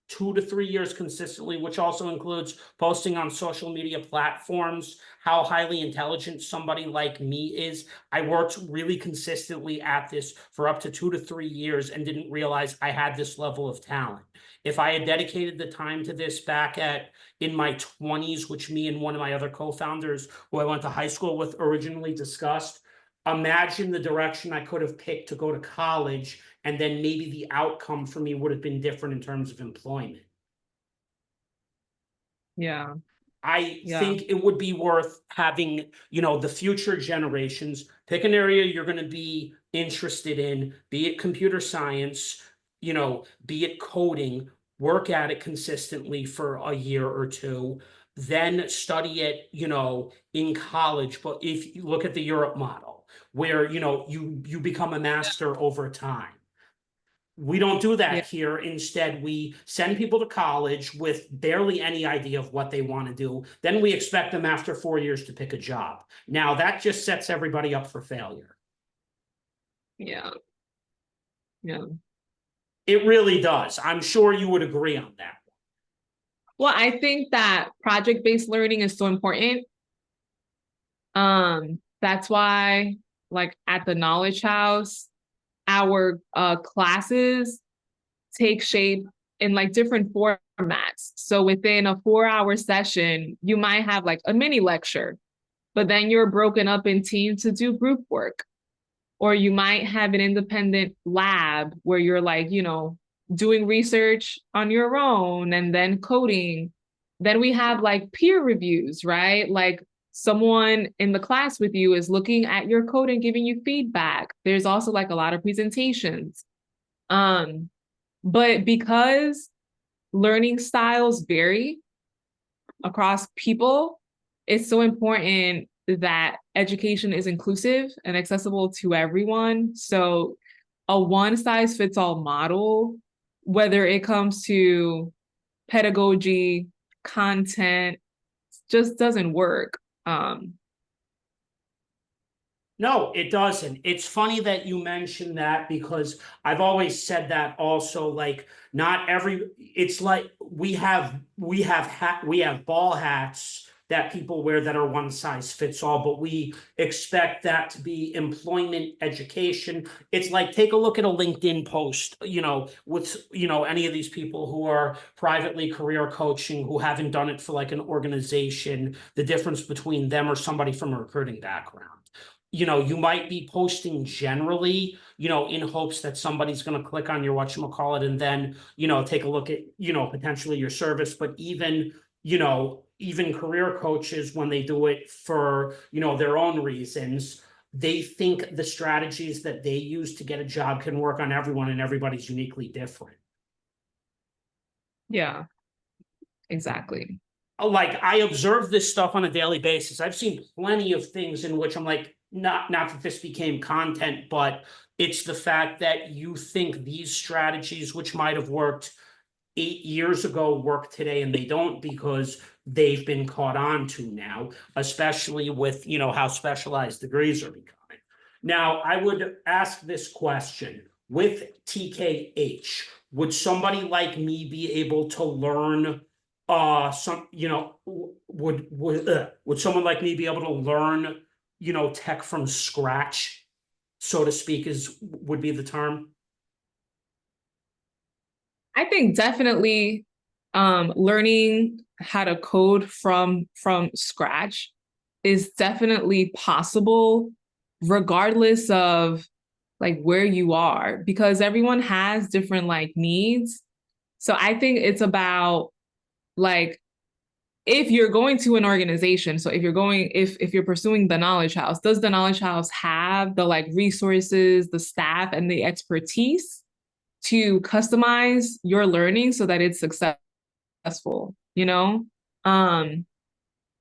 2 to 3 years consistently, which also includes posting on social media platforms, how highly intelligent somebody like me is. I worked really consistently at this for up to 2 to 3 years and didn't realize I had this level of talent. If I had dedicated the time to this back in my 20s, which me and one of my other co-founders who I went to high school with originally discussed, imagine the direction I could have picked to go to college, and then maybe the outcome for me would have been different in terms of employment. Yeah. I Yeah. think it would be worth having, the future generations pick an area you're going to be interested in, be it computer science, be it coding. work at it consistently for a year or two, then study it, in college. But if you look at the Europe model, where, you become a master over time. We don't do Yeah. that here. Instead, we send people to college with barely any idea of what they want to do. Then we expect them after 4 years to pick a job. Now, that just sets everybody up for failure. Yeah. Yeah. It really does. I'm sure you would agree on that. Well, I think that project-based learning is so important. That's why, like at the Knowledge House, our classes take shape in like different formats. So within a 4-hour session, you might have like a mini lecture, but then you're broken up in teams to do group work. Or you might have an independent lab where you're like, doing research on your own and then coding. Then we have like peer reviews, right? Like someone in the class with you is looking at your code and giving you feedback. There's also like a lot of presentations. But because learning styles vary across people, it's so important that education is inclusive and accessible to everyone. So a one size fits all model, whether it comes to pedagogy, content, just doesn't work. No, it doesn't. It's funny that you mentioned that, because I've always said that also. Like, not every, it's like we have ball hats that people wear that are one size fits all, but we expect that to be employment, education. It's like, take a look at a LinkedIn post, with, any of these people who are privately career coaching, who haven't done it for like an organization, the difference between them or somebody from a recruiting background. You might be posting generally, in hopes that somebody's going to click on your whatchamacallit and then, take a look at, potentially your service. But even career coaches, when they do it for, their own reasons, they think the strategies that they use to get a job can work on everyone, and everybody's uniquely different. Yeah, exactly. Like, I observe this stuff on a daily basis. I've seen plenty of things in which I'm like, not that this became content, but it's the fact that you think these strategies, which might have worked 8 years ago, work today, and they don't, because they've been caught on to now, especially with, how specialized degrees are becoming. Now, I would ask this question: with TKH, would somebody like me be able to learn would someone like me be able to learn, tech from scratch, so to speak, would be the term? I think definitely learning how to code from scratch is definitely possible, regardless of like where you are, because everyone has different like needs. So I think it's about like, if you're going to an organization, so if you're pursuing the Knowledge House, does the Knowledge House have the like resources, the staff, and the expertise to customize your learning so that it's successful,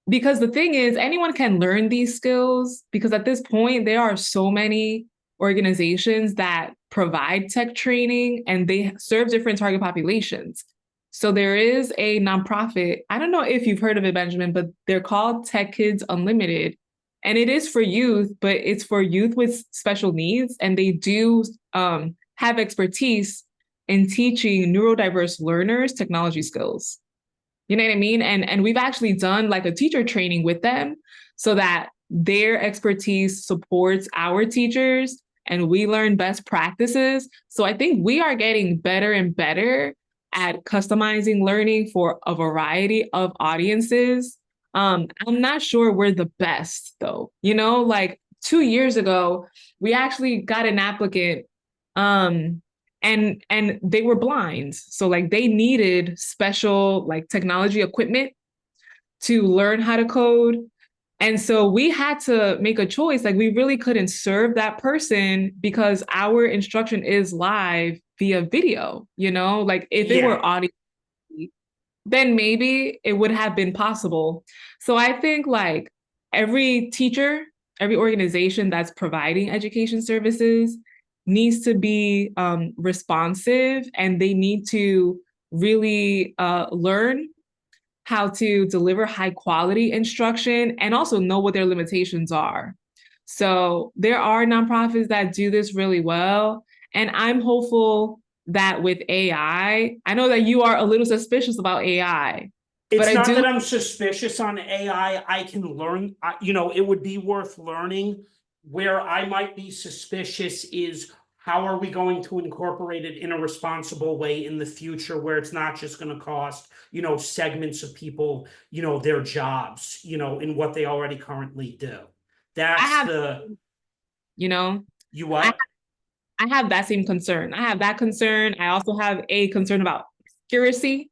because the thing is, anyone can learn these skills, because at this point there are so many organizations that provide tech training and they serve different target populations. So there is a nonprofit, I don't know if you've heard of it, Benjamin, but they're called Tech Kids Unlimited. And it is for youth, but it's for youth with special needs. And they do have expertise in teaching neurodiverse learners technology skills. You know what I mean? And we've actually done like a teacher training with them so that their expertise supports our teachers and we learn best practices. So I think we are getting better and better at customizing learning for a variety of audiences. I'm not sure we're the best though. Like 2 years ago, we actually got an applicant and they were blind. So like they needed special like technology equipment to learn how to code. And so we had to make a choice. Like we really couldn't serve that person because our instruction is live via video, like if it were audio, then maybe it would have been possible. So I think like every teacher, every organization that's providing education services needs to be responsive, and they need to really learn how to deliver high quality instruction and also know what their limitations are. So there are nonprofits that do this really well. And I'm hopeful that with I know that you are a little suspicious about AI, but It's I not do. that I'm suspicious on AI. I can learn, it would be worth learning. Where I might be suspicious is how are we going to incorporate it in a responsible way in the future where it's not just going to cost, segments of people, their jobs, in what they already currently do. I That's have, the, you know, you I, what? I have that same concern. I have that concern. I also have a concern about accuracy.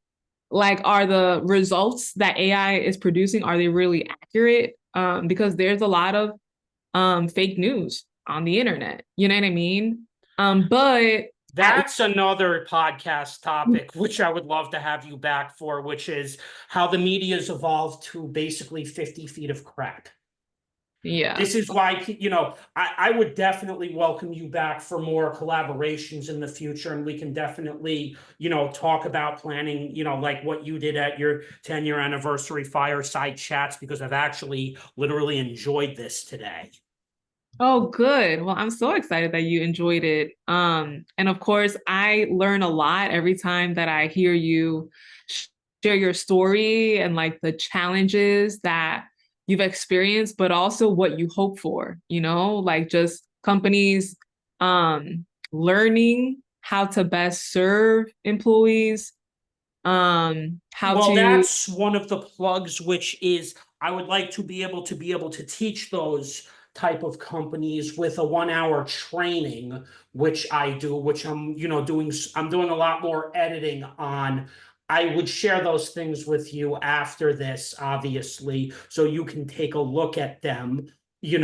Like, are the results that AI is producing, are they really accurate? Because there's a lot of fake news on the internet. You know what I mean? But at That's another podcast topic, which I would love to have you back for, which is how the media's evolved to basically 50 feet of crap. yeah. This is why, I would definitely welcome you back for more collaborations in the future. And we can definitely, talk about planning, like what you did at your 10-year anniversary fireside chats, because I've actually literally enjoyed this today. Oh, good. Well, I'm so excited that you enjoyed it. And of course, I learn a lot every time that I hear you share your story and like the challenges that you've experienced, but also what you hope for, like just companies learning how to best serve employees, how Well, to. that's one of the plugs, which is I would like to be able to teach those type of companies with a 1 hour training, which I do, which I'm doing a lot more editing on. I would share those things with you after this, obviously, so you can take a look at them. Maybe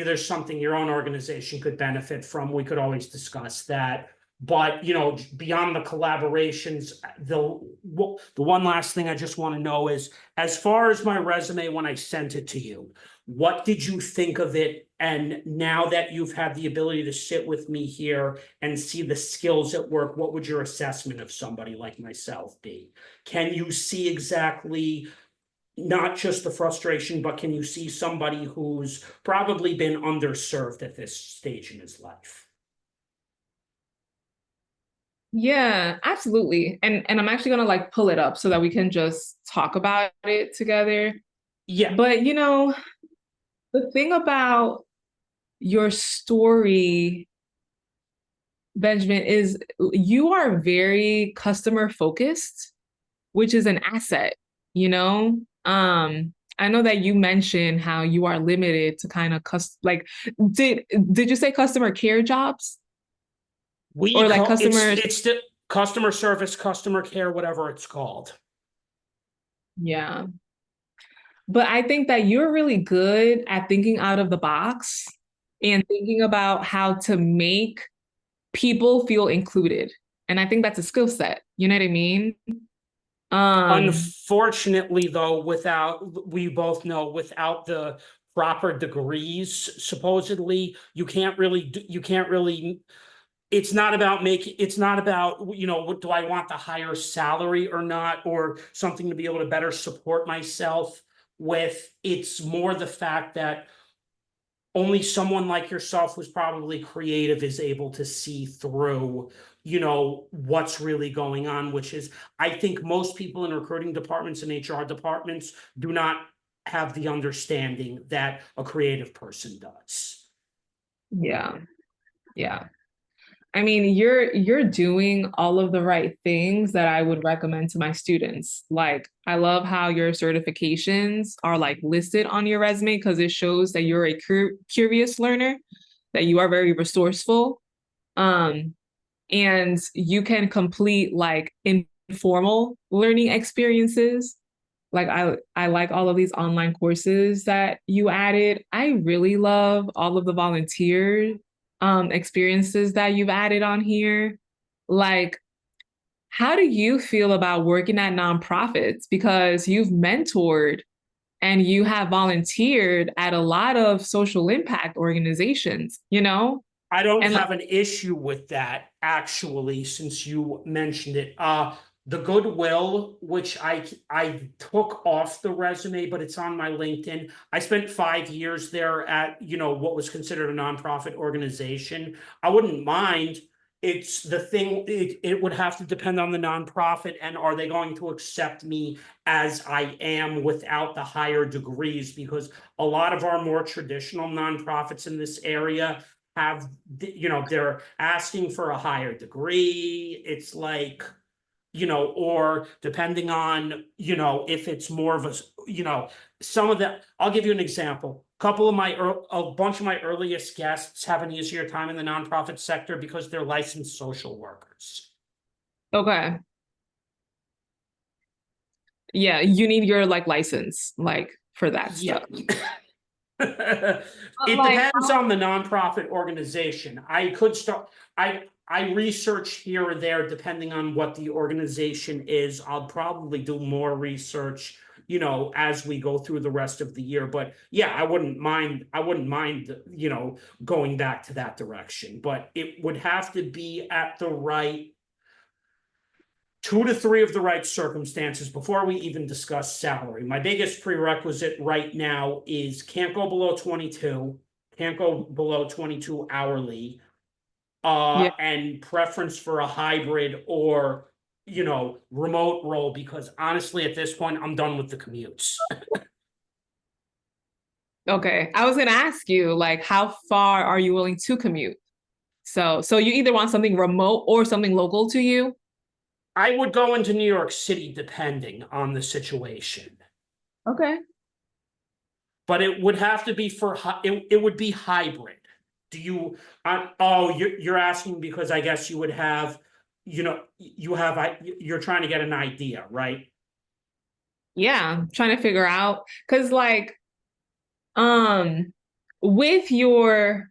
there's something your own organization could benefit from. We could always discuss that. But beyond the collaborations, the one last thing I just want to know is, as far as my resume when I sent it to you, what did you think of it? And now that you've had the ability to sit with me here and see the skills at work, what would your assessment of somebody like myself be? Can you see exactly not just the frustration, but can you see somebody who's probably been underserved at this stage in his life? Yeah, absolutely. And I'm actually gonna like pull it up so that we can just talk about it together. Yeah. But the thing about your story, Benjamin, is you are very customer focused, which is an asset, you know? I know that you mentioned how you are limited to kind of like did you say customer care jobs We or like call customer. it's the customer service, customer care, whatever it's called. Yeah. But I think that you're really good at thinking out of the box and thinking about how to make people feel included. And I think that's a skill set. You know what I mean? Um, Unfortunately, though, we both know, without the proper degrees, supposedly, you can't really, it's not about, what do I want the higher salary or not, or something to be able to better support myself with. It's more the fact that only someone like yourself who's probably creative is able to see through, what's really going on, which is, I think most people in recruiting departments and HR departments do not have the understanding that a creative person does. yeah, yeah. I mean, you're doing all of the right things that I would recommend to my students. Like, I love how your certifications are like listed on your resume because it shows that you're a curious learner, that you are very resourceful. Um, and you can complete like informal learning experiences. Like I like all of these online courses that you added. I really love all of the volunteer experiences that you've added on here. Like how do you feel about working at nonprofits? Because you've mentored and you have volunteered at a lot of social impact organizations, you know? I don't And like, have an issue with that, actually, since you mentioned it. The Goodwill, which I took off the resume, but it's on my LinkedIn. I spent 5 years there at, what was considered a nonprofit organization. I wouldn't mind. It's the thing, it would have to depend on the nonprofit, and are they going to accept me as I am without the higher degrees? Because a lot of our more traditional nonprofits in this area have, they're asking for a higher degree. It's like, or depending on, if it's more of a, some of the, I'll give you an example. A bunch of my earliest guests have an easier time in the nonprofit sector because they're licensed social workers. okay. Yeah, you need your like license, like for that Yeah. stuff. But It like, depends on the nonprofit organization. I could start, I research here or there depending on what the organization is. I'll probably do more research, as we go through the rest of the year. But yeah, I wouldn't mind, going back to that direction. But it would have to be at the right 2 to 3 of the right circumstances before we even discuss salary. My biggest prerequisite right now is can't go below 22, can't go below 22 hourly, yeah, and preference for a hybrid or, remote role, because honestly, at this point, I'm done with the commutes. okay. I was gonna ask you, like, how far are you willing to commute? So you either want something remote or something local to you? I would go into New York City depending on the situation. Okay. But it would have to be it would be hybrid. Do you, oh, you're asking because I guess you would have, you're trying to get an idea, right? Yeah, I'm trying to figure out because like um with your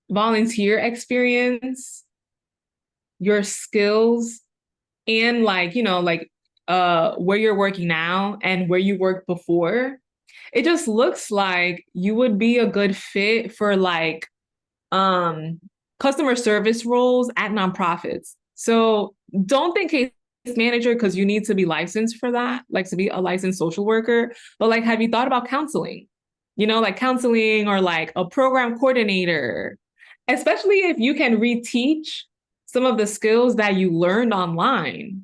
volunteer experience, your skills and like, like where you're working now and where you worked before, it just looks like you would be a good fit for like um customer service roles at nonprofits. So don't think case manager because you need to be licensed for that, like to be a licensed social worker. But like, have you thought about counseling? Like counseling or like a program coordinator, especially if you can reteach some of the skills that you learned online.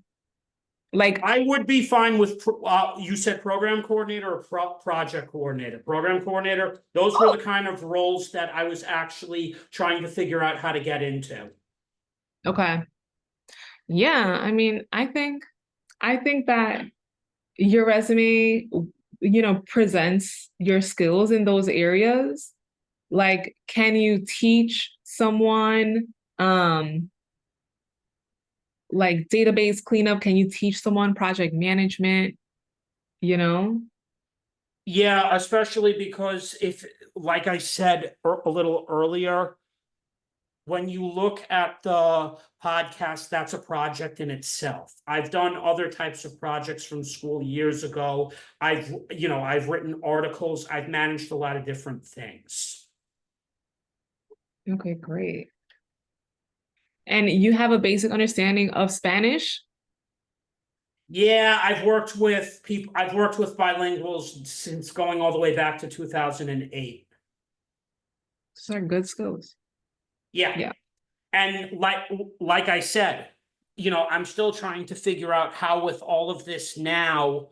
Like, I would be fine with, you said program coordinator or project coordinator? Program coordinator, those were oh, the kind of roles that I was actually trying to figure out how to get into. okay. Yeah, I mean, I think that your resume, presents your skills in those areas. Like, can you teach someone like database cleanup? Can you teach someone project management? You know? Yeah, especially because if, like I said a little earlier, when you look at the podcast, that's a project in itself. I've done other types of projects from school years ago. I've written articles, I've managed a lot of different things. Okay, great. And you have a basic understanding of Spanish? Yeah, I've worked with bilinguals since going all the way back to 2008. Those are good skills. Yeah. Yeah. And like I said, I'm still trying to figure out how with all of this now,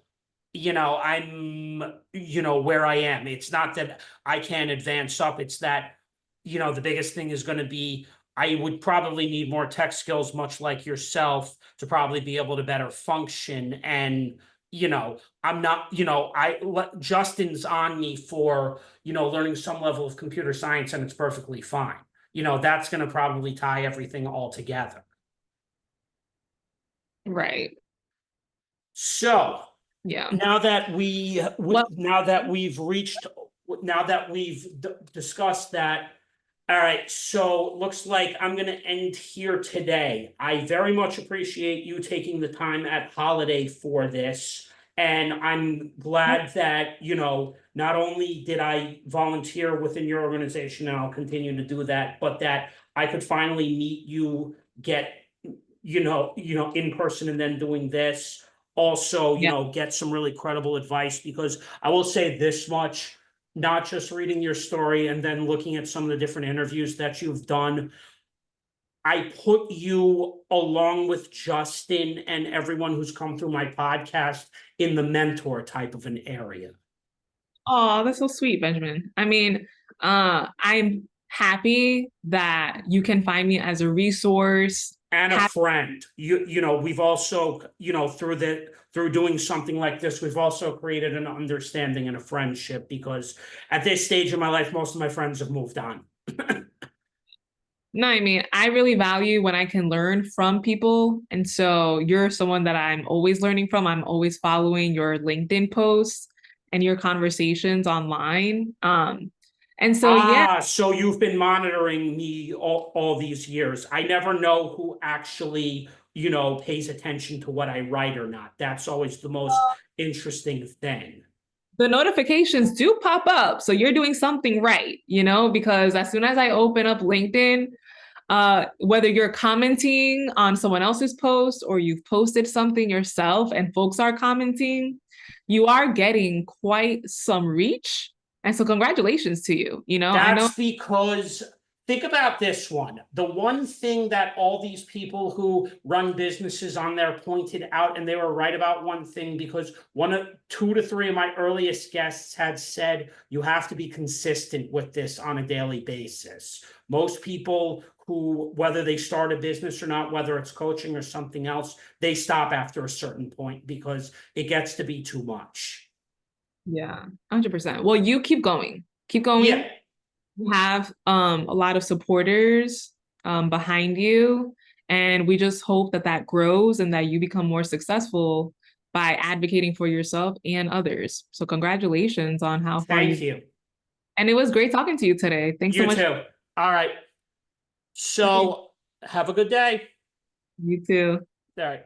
I'm, where I am. It's not that I can't advance up. It's that, the biggest thing is going to be, I would probably need more tech skills, much like yourself, to probably be able to better function. And, I'm not, Justin's on me for, learning some level of computer science, and it's perfectly fine. That's going to probably tie everything all together. Right. So Yeah. now that Well, now that we've discussed that, All right, so looks like I'm gonna end here today. I very much appreciate you taking the time at holiday for this. And I'm glad that, not only did I volunteer within your organization, and I'll continue to do that, but that I could finally meet you, get, in person and then doing this. Also, Yeah. get some really credible advice, because I will say this much, not just reading your story and then looking at some of the different interviews that you've done. I put you, along with Justin and everyone who's come through my podcast, in the mentor type of an area. Oh, that's so sweet, Benjamin. I mean, I'm happy that you can find me as a resource. And a Have friend. We've also, through doing something like this, we've also created an understanding and a friendship, because at this stage of my life, most of my friends have moved on. No, I mean, I really value when I can learn from people. And so you're someone that I'm always learning from. I'm always following your LinkedIn posts and your conversations online. And so, yeah, So you've been monitoring me all these years. I never know who actually, pays attention to what I write or not. That's always the most interesting thing. the notifications do pop up. So you're doing something right, because as soon as I open up LinkedIn, whether you're commenting on someone else's post or you've posted something yourself and folks are commenting, you are getting quite some reach. And so congratulations to you. I know That's because, think about this one. The one thing that all these people who run businesses on there pointed out, and they were right about one thing, because two to three of my earliest guests had said, you have to be consistent with this on a daily basis. Most people who, whether they start a business or not, whether it's coaching or something else, they stop after a certain point because it gets to be too much. yeah, 100%. Well, you keep going. Keep Yeah. going. You have a lot of supporters behind you, and we just hope that that grows and that you become more successful by advocating for yourself and others. So congratulations on how far Thank you. you. And it was great talking to you today. Thanks so You much. too. All right. So have a good day. You too. All right.